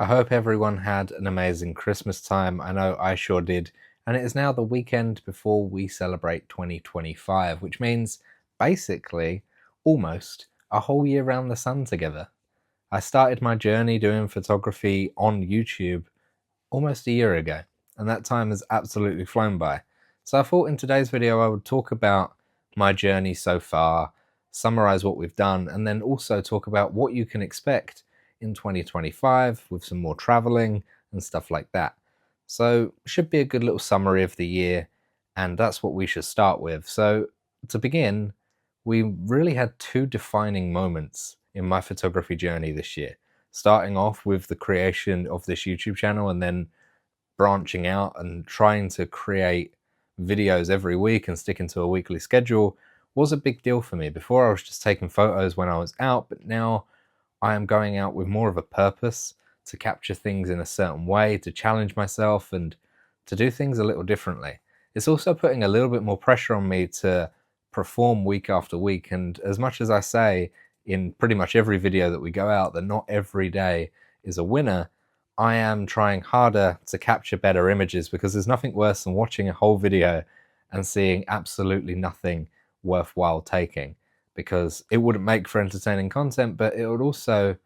I hope everyone had an amazing Christmas time. I know I sure did. And it is now the weekend before we celebrate 2025, which means basically almost a whole year round the sun together. I started my journey doing photography on YouTube almost a year ago, and that time has absolutely flown by. So I thought in today's video I would talk about my journey so far, summarize what we've done, and then also talk about what you can expect in 2025 with some more traveling and stuff like that. So should be a good little summary of the year, and that's what we should start with. So to begin, we really had two defining moments in my photography journey this year, starting off with the creation of this YouTube channel and then branching out and trying to create videos every week and sticking to a weekly schedule was a big deal for me. Before I was just taking photos when I was out, but now I am going out with more of a purpose to capture things in a certain way, to challenge myself and to do things a little differently. It's also putting a little bit more pressure on me to perform week after week. And as much as I say in pretty much every video that we go out that not every day is a winner, I am trying harder to capture better images, because there's nothing worse than watching a whole video and seeing absolutely nothing worthwhile taking, because it wouldn't make for entertaining content, but it would also,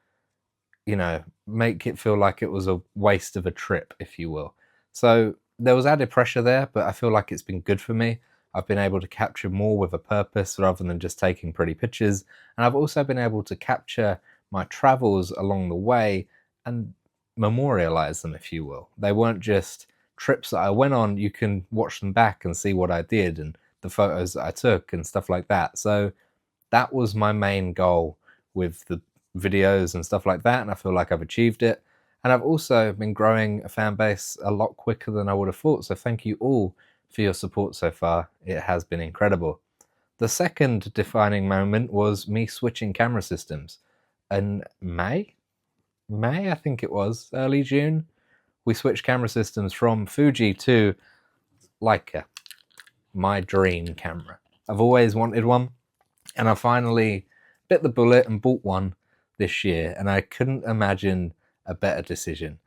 make it feel like it was a waste of a trip, if you will. So there was added pressure there, but I feel like it's been good for me. I've been able to capture more with a purpose rather than just taking pretty pictures. And I've also been able to capture my travels along the way and memorialize them, if you will. They weren't just trips that I went on. You can watch them back and see what I did and the photos that I took and stuff like that. So that was my main goal with the videos and stuff like that, and I feel like I've achieved it. And I've also been growing a fan base a lot quicker than I would have thought, so thank you all for your support so far. It has been incredible. The second defining moment was me switching camera systems. In May, I think it was, early June, we switched camera systems from Fuji to Leica, my dream camera. I've always wanted one, and I finally bit the bullet and bought one this year, and I couldn't imagine a better decision.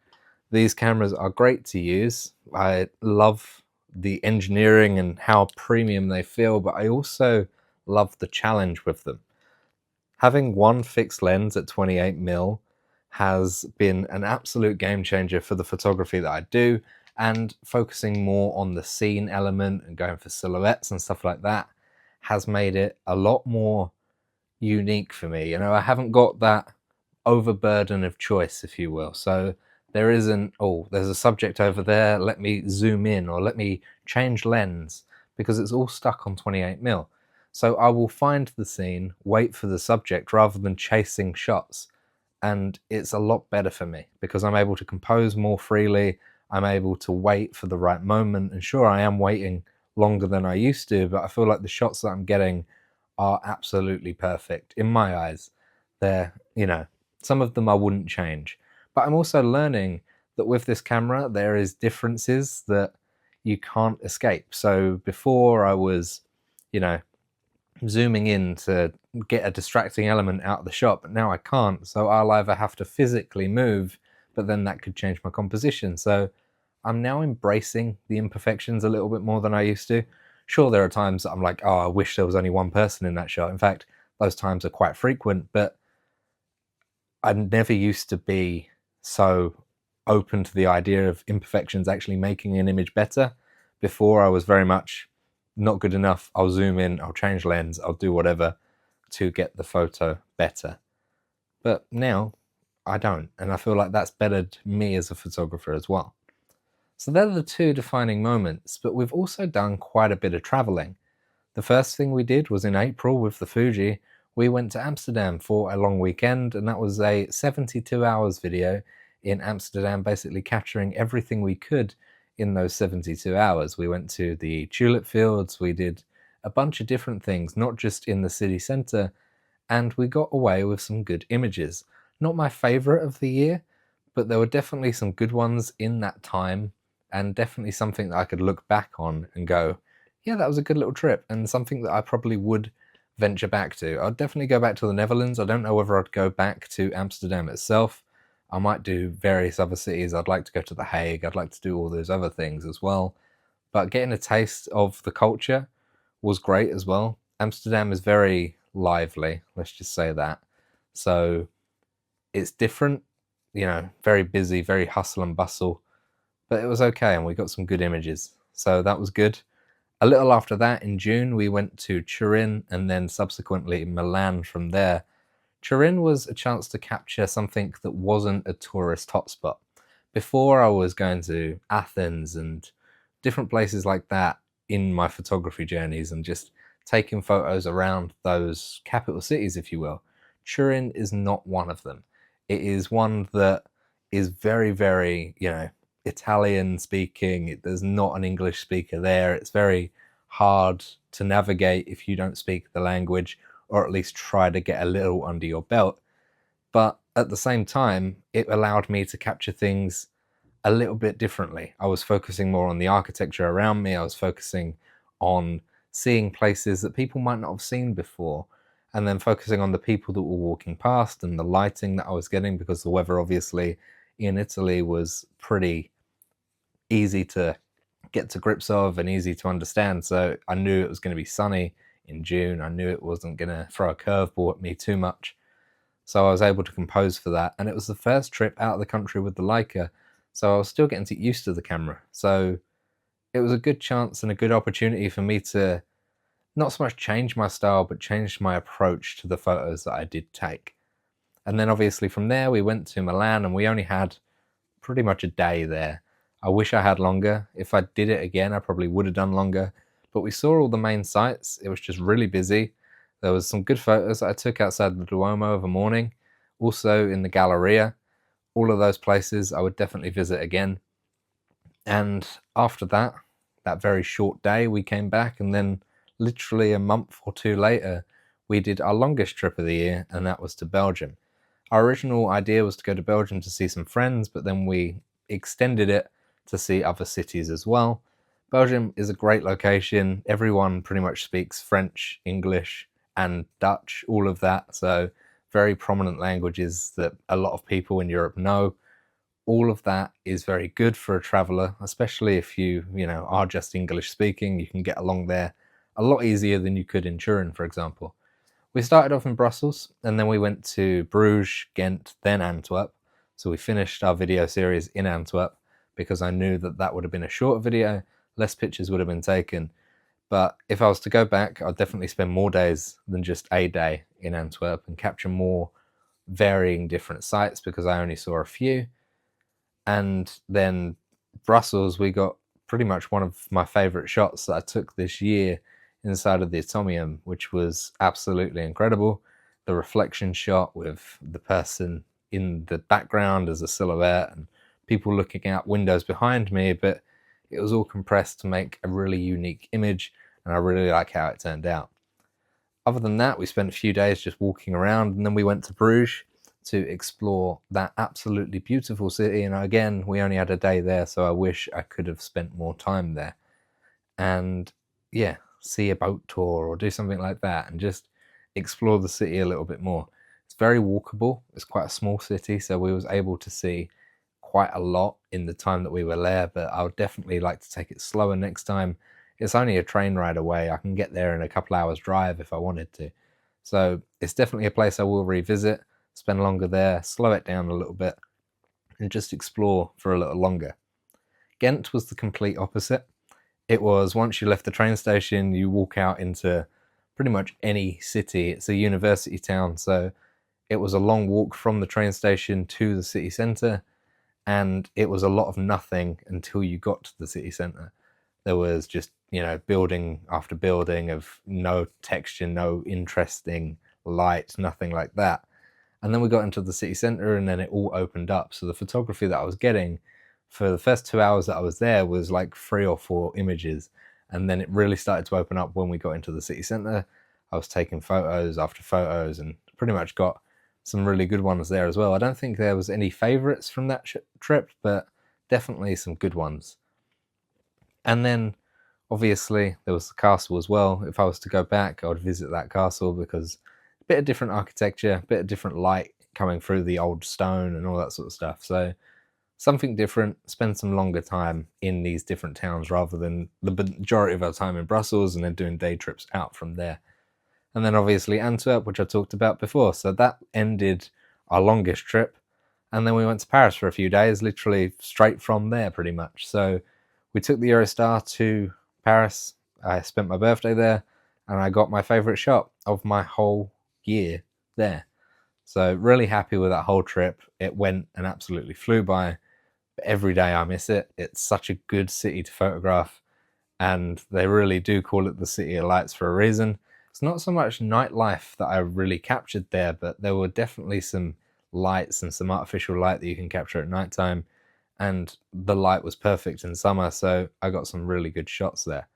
These cameras are great to use. I love the engineering and how premium they feel, but I also love the challenge with them. Having one fixed lens at 28mm has been an absolute game changer for the photography that I do, and focusing more on the scene element and going for silhouettes and stuff like that has made it a lot more unique for me. I haven't got that overburden of choice, if you will. So there isn't, oh, there's a subject over there, let me zoom in or let me change lens, because it's all stuck on 28mm. So I will find the scene, wait for the subject rather than chasing shots. And it's a lot better for me because I'm able to compose more freely. I'm able to wait for the right moment. And sure, I am waiting longer than I used to, but I feel like the shots that I'm getting are absolutely perfect in my eyes. They're, some of them I wouldn't change. But I'm also learning that with this camera, there is differences that you can't escape. So before I was, zooming in to get a distracting element out of the shot, but now I can't. So I'll either have to physically move, but then that could change my composition. So I'm now embracing the imperfections a little bit more than I used to. Sure, there are times that I'm like, oh, I wish there was only one person in that shot. In fact, those times are quite frequent, but I never used to be so open to the idea of imperfections actually making an image better. Before, I was very much not good enough. I'll zoom in, I'll change lens, I'll do whatever to get the photo better. But now I don't, and I feel like that's bettered me as a photographer as well. So they're the two defining moments, but we've also done quite a bit of traveling. The first thing we did was in April with the Fuji. We went to Amsterdam for a long weekend, and that was a 72 hours video in Amsterdam, basically capturing everything we could in those 72 hours. We went to the tulip fields, we did a bunch of different things, not just in the city centre, and we got away with some good images. Not my favourite of the year, but there were definitely some good ones in that time, and definitely something that I could look back on and go, yeah, that was a good little trip, and something that I probably would venture back to. I'd definitely go back to the Netherlands. I don't know whether I'd go back to Amsterdam itself. I might do various other cities. I'd like to go to The Hague. I'd like to do all those other things as well. But getting a taste of the culture was great as well. Amsterdam is very lively, let's just say that. So it's different, very busy, very hustle and bustle, but it was okay and we got some good images. So that was good. A little after that, in June, we went to Turin and then subsequently Milan from there. Turin was a chance to capture something that wasn't a tourist hotspot. Before, I was going to Athens and different places like that in my photography journeys and just taking photos around those capital cities, if you will. Turin is not one of them. It is one that is very, very, Italian speaking. There's not an English speaker there. It's very hard to navigate if you don't speak the language, or at least try to get a little under your belt. But at the same time, it allowed me to capture things a little bit differently. I was focusing more on the architecture around me. I was focusing on seeing places that people might not have seen before, and then focusing on the people that were walking past and the lighting that I was getting, because the weather obviously in Italy was pretty easy to get to grips of and easy to understand. So I knew it was going to be sunny in June. I knew it wasn't going to throw a curveball at me too much. So I was able to compose for that. And it was the first trip out of the country with the Leica. So I was still getting used to the camera. So it was a good chance and a good opportunity for me to not so much change my style, but change my approach to the photos that I did take. And then obviously from there, we went to Milan and we only had pretty much a day there. I wish I had longer. If I did it again, I probably would have done longer. But we saw all the main sites. It was just really busy. There was some good photos that I took outside the Duomo of a morning, also in the Galleria. All of those places I would definitely visit again. And after that, that very short day, we came back, and then literally a month or two later, we did our longest trip of the year, and that was to Belgium. Our original idea was to go to Belgium to see some friends, but then we extended it to see other cities as well. Belgium is a great location. Everyone pretty much speaks French, English, and Dutch, all of that. So very prominent languages that a lot of people in Europe know. All of that is very good for a traveler, especially if you are just English speaking. You can get along there a lot easier than you could in Turin, for example. We started off in Brussels, and then we went to Bruges, Ghent, then Antwerp. So we finished our video series in Antwerp because I knew that that would have been a shorter video, less pictures would have been taken. But if I was to go back, I'd definitely spend more days than just a day in Antwerp and capture more varying different sites, because I only saw a few. And then Brussels, we got pretty much one of my favorite shots that I took this year inside of the Atomium, which was absolutely incredible. The reflection shot with the person in the background as a silhouette and people looking out windows behind me, but it was all compressed to make a really unique image, and I really like how it turned out. Other than that, we spent a few days just walking around, and then we went to Bruges to explore that absolutely beautiful city. And again, we only had a day there, so I wish I could have spent more time there. And yeah, see a boat tour or do something like that and just explore the city a little bit more. It's very walkable. It's quite a small city, so we was able to see quite a lot in the time that we were there, but I would definitely like to take it slower next time. It's only a train ride away. I can get there in a couple hours drive if I wanted to. So it's definitely a place I will revisit, spend longer there, slow it down a little bit, and just explore for a little longer. Ghent was the complete opposite. It was, once you left the train station, you walk out into pretty much any city. It's a university town, so it was a long walk from the train station to the city centre, and it was a lot of nothing until you got to the city centre. There was just, building after building of no texture, no interesting light, nothing like that. And then we got into the city centre, and then it all opened up. So the photography that I was getting for the first 2 hours that I was there was like 3 or 4 images. And then it really started to open up when we got into the city centre. I was taking photos after photos and pretty much got some really good ones there as well. I don't think there was any favourites from that trip, but definitely some good ones. And then obviously there was the castle as well. If I was to go back, I would visit that castle because a bit of different architecture, a bit of different light coming through the old stone and all that sort of stuff. So something different, spend some longer time in these different towns rather than the majority of our time in Brussels and then doing day trips out from there. And then obviously Antwerp, which I talked about before. So that ended our longest trip. And then we went to Paris for a few days, literally straight from there pretty much. So we took the Eurostar to Paris. I spent my birthday there and I got my favorite shot of my whole year there. So really happy with that whole trip. It went and absolutely flew by. But every day I miss it. It's such a good city to photograph, and they really do call it the City of Lights for a reason. It's not so much nightlife that I really captured there, but there were definitely some lights and some artificial light that you can capture at nighttime, and the light was perfect in summer, so I got some really good shots there.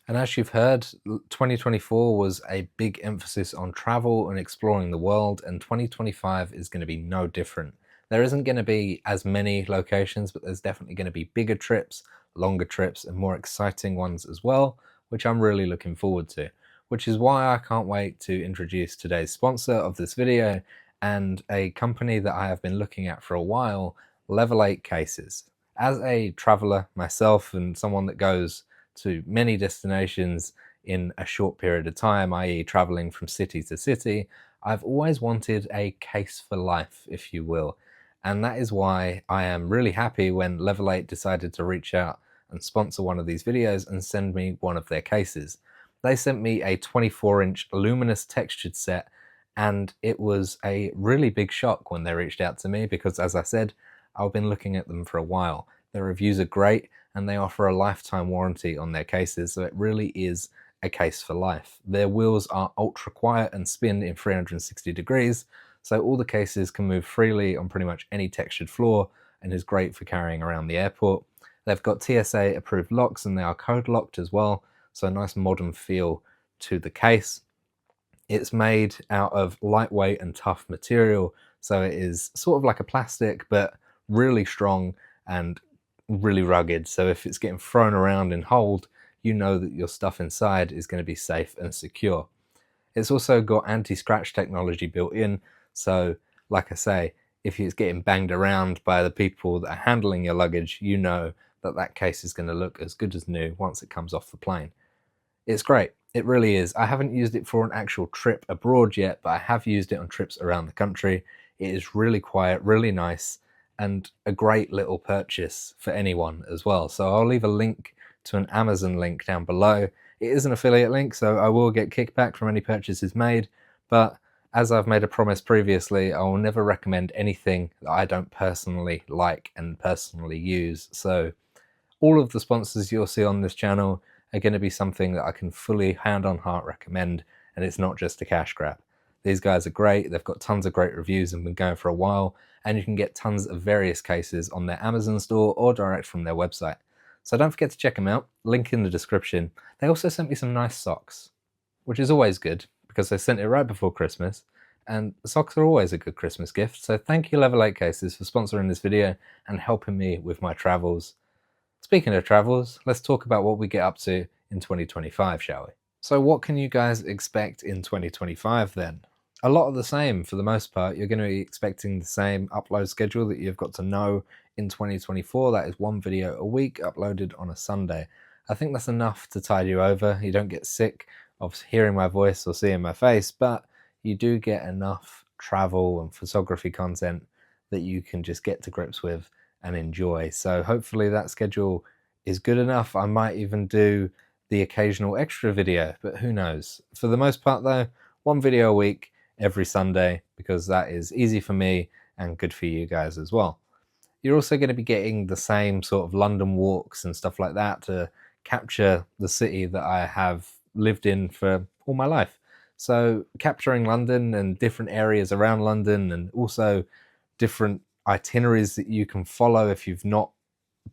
And as you've heard, 2024 was a big emphasis on travel and exploring the world, and 2025 is going to be no different. There isn't going to be as many locations, but there's definitely going to be bigger trips, longer trips, and more exciting ones as well, which I'm really looking forward to, which is why I can't wait to introduce today's sponsor of this video and a company that I have been looking at for a while, Level 8 Cases. As a traveler myself and someone that goes to many destinations in a short period of time, i.e. traveling from city to city, I've always wanted a case for life, if you will. And that is why I am really happy when Level 8 decided to reach out and sponsor one of these videos and send me one of their cases. They sent me a 24-inch luminous textured set, and it was a really big shock when they reached out to me because, as I said, I've been looking at them for a while. Their reviews are great, and they offer a lifetime warranty on their cases, so it really is a case for life. Their wheels are ultra quiet and spin in 360 degrees, so all the cases can move freely on pretty much any textured floor and is great for carrying around the airport. They've got TSA approved locks and they are code locked as well, so a nice modern feel to the case. It's made out of lightweight and tough material, so it is sort of like a plastic but really strong and really rugged, so if it's getting thrown around and hold, you know that your stuff inside is going to be safe and secure. It's also got anti-scratch technology built in, so like I say, if it's getting banged around by the people that are handling your luggage, you know that that case is going to look as good as new once it comes off the plane. It's great, it really is. I haven't used it for an actual trip abroad yet, but I have used it on trips around the country. It is really quiet, really nice, and a great little purchase for anyone as well. So I'll leave a link to an Amazon link down below. It is an affiliate link, so I will get kickback from any purchases made, but as I've made a promise previously, I will never recommend anything that I don't personally like and personally use. So all of the sponsors you'll see on this channel are going to be something that I can fully hand on heart recommend, and it's not just a cash grab. These guys are great, they've got tons of great reviews and been going for a while, and you can get tons of various cases on their Amazon store or direct from their website. So don't forget to check them out, link in the description. They also sent me some nice socks, which is always good because they sent it right before Christmas, and socks are always a good Christmas gift. So thank you Level 8 Cases for sponsoring this video and helping me with my travels. Speaking of travels, let's talk about what we get up to in 2025, shall we? So what can you guys expect in 2025 then? A lot of the same for the most part. You're going to be expecting the same upload schedule that you've got to know in 2024. That is one video a week uploaded on a Sunday. I think that's enough to tide you over. You don't get sick of hearing my voice or seeing my face, but you do get enough travel and photography content that you can just get to grips with and enjoy. So hopefully that schedule is good enough. I might even do the occasional extra video, but who knows. For the most part though, one video a week every Sunday, because that is easy for me and good for you guys as well. You're also going to be getting the same sort of London walks and stuff like that to capture the city that I have lived in for all my life. So capturing London and different areas around London, and also different itineraries that you can follow if you've not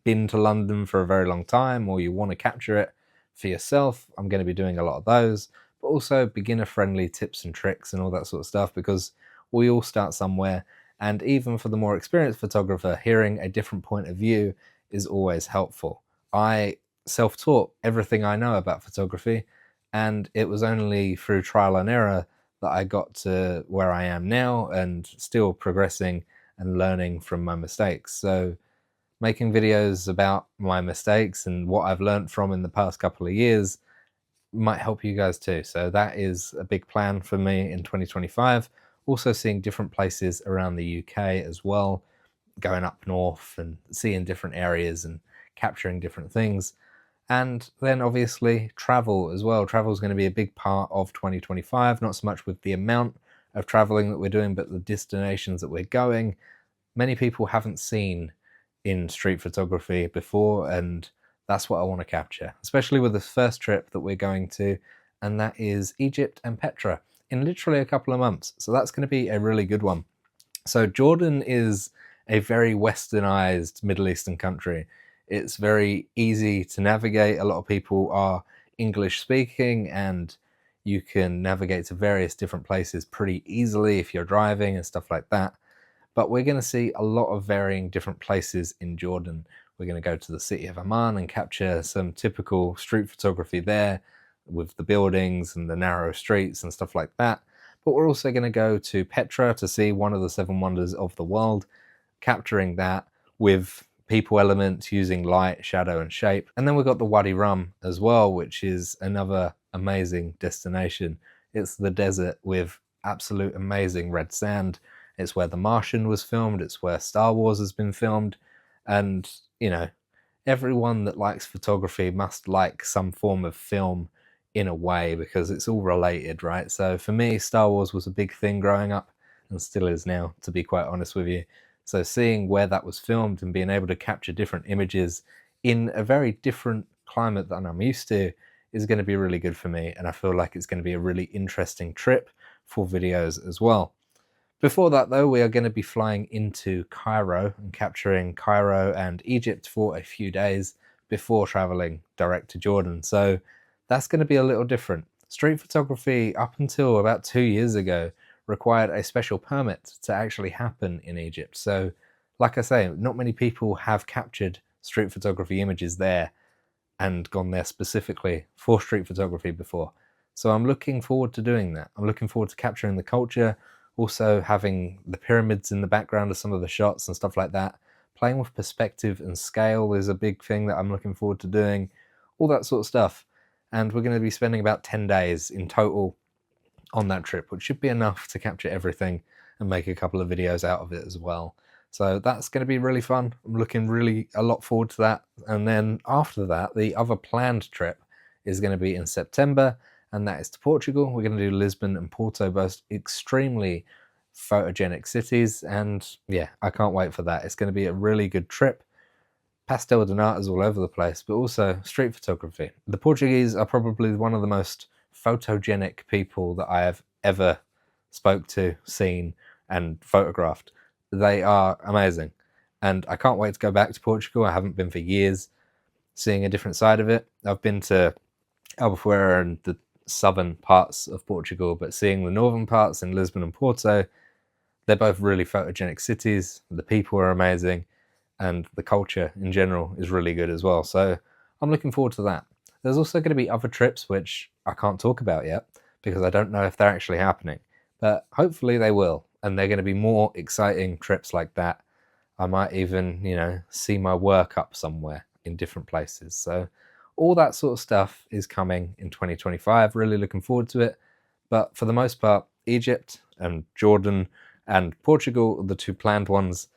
been to London for a very long time or you want to capture it for yourself. I'm going to be doing a lot of those, but also beginner friendly tips and tricks and all that sort of stuff, because we all start somewhere, and even for the more experienced photographer, hearing a different point of view is always helpful. I self-taught everything I know about photography, and it was only through trial and error that I got to where I am now and still progressing and learning from my mistakes. So making videos about my mistakes and what I've learned from in the past couple of years might help you guys too. So that is a big plan for me in 2025. Also seeing different places around the UK as well, going up north and seeing different areas and capturing different things. And then obviously travel as well. Travel is going to be a big part of 2025, not so much with the amount of traveling that we're doing, but the destinations that we're going. Many people haven't seen in street photography before, and that's what I want to capture, especially with the first trip that we're going to, and that is Egypt and Petra in literally a couple of months. So that's going to be a really good one. So Jordan is a very westernized Middle Eastern country. It's very easy to navigate. A lot of people are English speaking, and you can navigate to various different places pretty easily if you're driving and stuff like that. But we're going to see a lot of varying different places in Jordan. We're going to go to the city of Amman and capture some typical street photography there with the buildings and the narrow streets and stuff like that. But we're also going to go to Petra to see one of the seven wonders of the world, capturing that with people elements using light, shadow, and shape. And then we've got the Wadi Rum as well, which is another amazing destination. It's the desert with absolute amazing red sand. It's where The Martian was filmed. It's where Star Wars has been filmed. And, you know, everyone that likes photography must like some form of film in a way, because it's all related, right? So for me, Star Wars was a big thing growing up and still is now, to be quite honest with you. So seeing where that was filmed and being able to capture different images in a very different climate than I'm used to is going to be really good for me. And I feel like it's going to be a really interesting trip for videos as well. Before that, though, we are going to be flying into Cairo and capturing Cairo and Egypt for a few days before traveling direct to Jordan. So that's going to be a little different. Street photography, up until about 2 years ago, required a special permit to actually happen in Egypt. So, like I say, not many people have captured street photography images there and gone there specifically for street photography before. So I'm looking forward to doing that. I'm looking forward to capturing the culture, also having the pyramids in the background of some of the shots and stuff like that. Playing with perspective and scale is a big thing that I'm looking forward to doing, all that sort of stuff. And we're going to be spending about 10 days in total on that trip, which should be enough to capture everything and make a couple of videos out of it as well. So that's going to be really fun. I'm looking really a lot forward to that. And then after that, the other planned trip is going to be in September, and that is to Portugal. We're going to do Lisbon and Porto, both extremely photogenic cities. And yeah, I can't wait for that. It's going to be a really good trip. Pastel de Natas all over the place, but also street photography. The Portuguese are probably one of the most photogenic people that I have ever spoke to, seen, and photographed. They are amazing, and I can't wait to go back to Portugal. I haven't been for years, seeing a different side of it. I've been to Albufeira and the southern parts of Portugal, but seeing the northern parts in Lisbon and Porto, they're both really photogenic cities. The people are amazing, and the culture in general is really good as well. So I'm looking forward to that. There's also going to be other trips which I can't talk about yet because I don't know if they're actually happening, but hopefully they will, and they're going to be more exciting trips like that. I might even, see my work up somewhere in different places. So all that sort of stuff is coming in 2025. Really looking forward to it. But for the most part, Egypt and Jordan and Portugal are the two planned ones,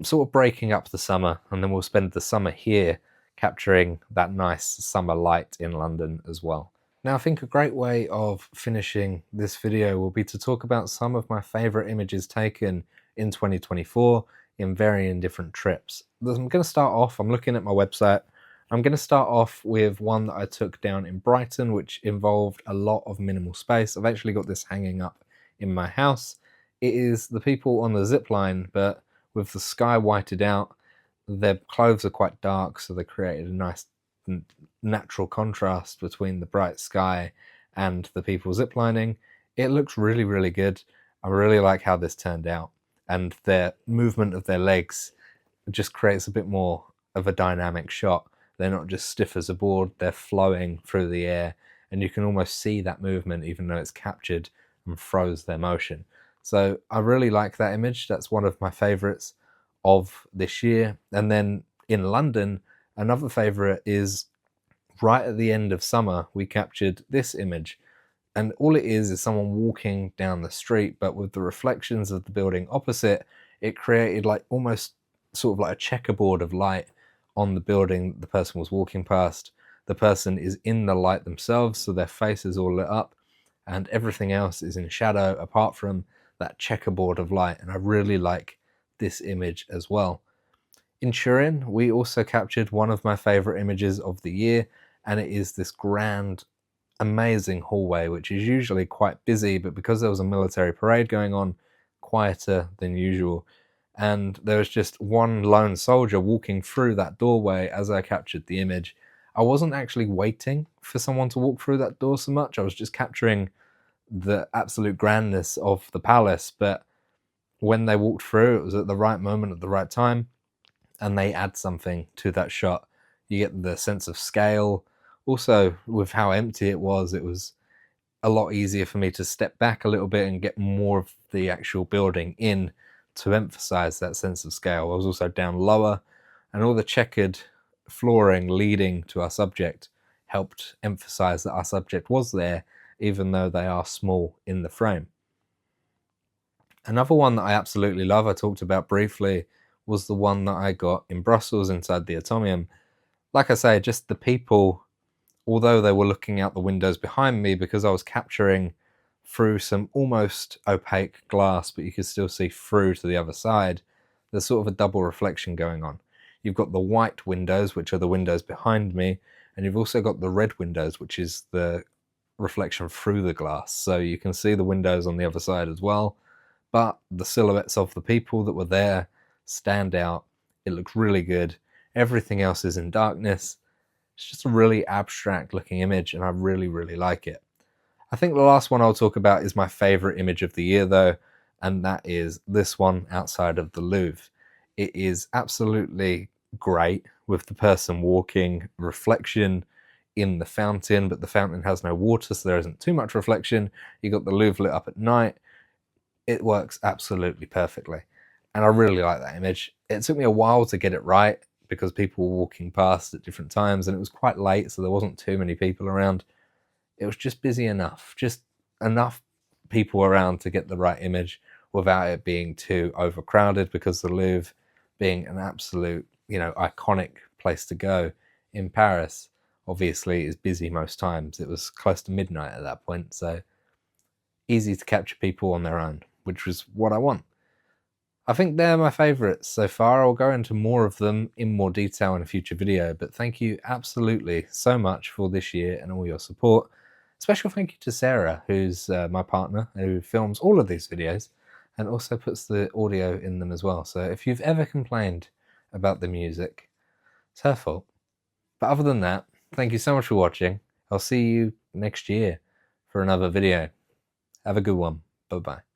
sort of breaking up the summer, and then we'll spend the summer here capturing that nice summer light in London as well. Now, I think a great way of finishing this video will be to talk about some of my favorite images taken in 2024 in varying different trips. I'm going to start off, I'm looking at my website, I'm going to start off with one that I took down in Brighton, which involved a lot of minimal space. I've actually got this hanging up in my house. It is the people on the zip line, but with the sky whited out. Their clothes are quite dark, so they created a nice natural contrast between the bright sky and the people ziplining. It looks really, really good. I really like how this turned out, and their movement of their legs just creates a bit more of a dynamic shot. They're not just stiff as a board, they're flowing through the air, and you can almost see that movement even though it's captured and froze their motion. So I really like that image. That's one of my favorites of this year. And then in London, another favorite is right at the end of summer, we captured this image. And all it is someone walking down the street, but with the reflections of the building opposite, it created like almost sort of like a checkerboard of light on the building the person was walking past. The person is in the light themselves, so their face is all lit up, and everything else is in shadow apart from that checkerboard of light. And I really like this image as well. In Turin, we also captured one of my favorite images of the year, and it is this grand, amazing hallway, which is usually quite busy, but because there was a military parade going on, quieter than usual. And there was just one lone soldier walking through that doorway as I captured the image. I wasn't actually waiting for someone to walk through that door so much, I was just capturing the absolute grandness of the palace. But when they walked through, it was at the right moment at the right time, and they add something to that shot. You get the sense of scale. Also, with how empty it was a lot easier for me to step back a little bit and get more of the actual building in to emphasize that sense of scale. I was also down lower, and all the checkered flooring leading to our subject helped emphasize that our subject was there, even though they are small in the frame. Another one that I absolutely love, I talked about briefly, was the one that I got in Brussels inside the Atomium. Like I say, just the people, although they were looking out the windows behind me, because I was capturing through some almost opaque glass, but you could still see through to the other side, there's sort of a double reflection going on. You've got the white windows, which are the windows behind me, and you've also got the red windows, which is the reflection through the glass. So you can see the windows on the other side as well, but the silhouettes of the people that were there stand out. It looks really good. Everything else is in darkness. It's just a really abstract looking image, and I really, really like it. I think the last one I'll talk about is my favorite image of the year though, and that is this one outside of the Louvre. It is absolutely great with the person walking, reflection in the fountain, but the fountain has no water, so there isn't too much reflection. You got the Louvre lit up at night. It works absolutely perfectly, and I really like that image. It took me a while to get it right because people were walking past at different times, and it was quite late, so there wasn't too many people around. It was just busy enough, just enough people around to get the right image without it being too overcrowded, because the Louvre, being an absolute, iconic place to go in Paris, obviously is busy most times. It was close to midnight at that point, so easy to capture people on their own, which was what I want. I think they're my favourites so far. I'll go into more of them in more detail in a future video, but thank you absolutely so much for this year and all your support. Special thank you to Sarah, who's my partner, who films all of these videos and also puts the audio in them as well. So if you've ever complained about the music, it's her fault. But other than that, thank you so much for watching. I'll see you next year for another video. Have a good one. Bye-bye.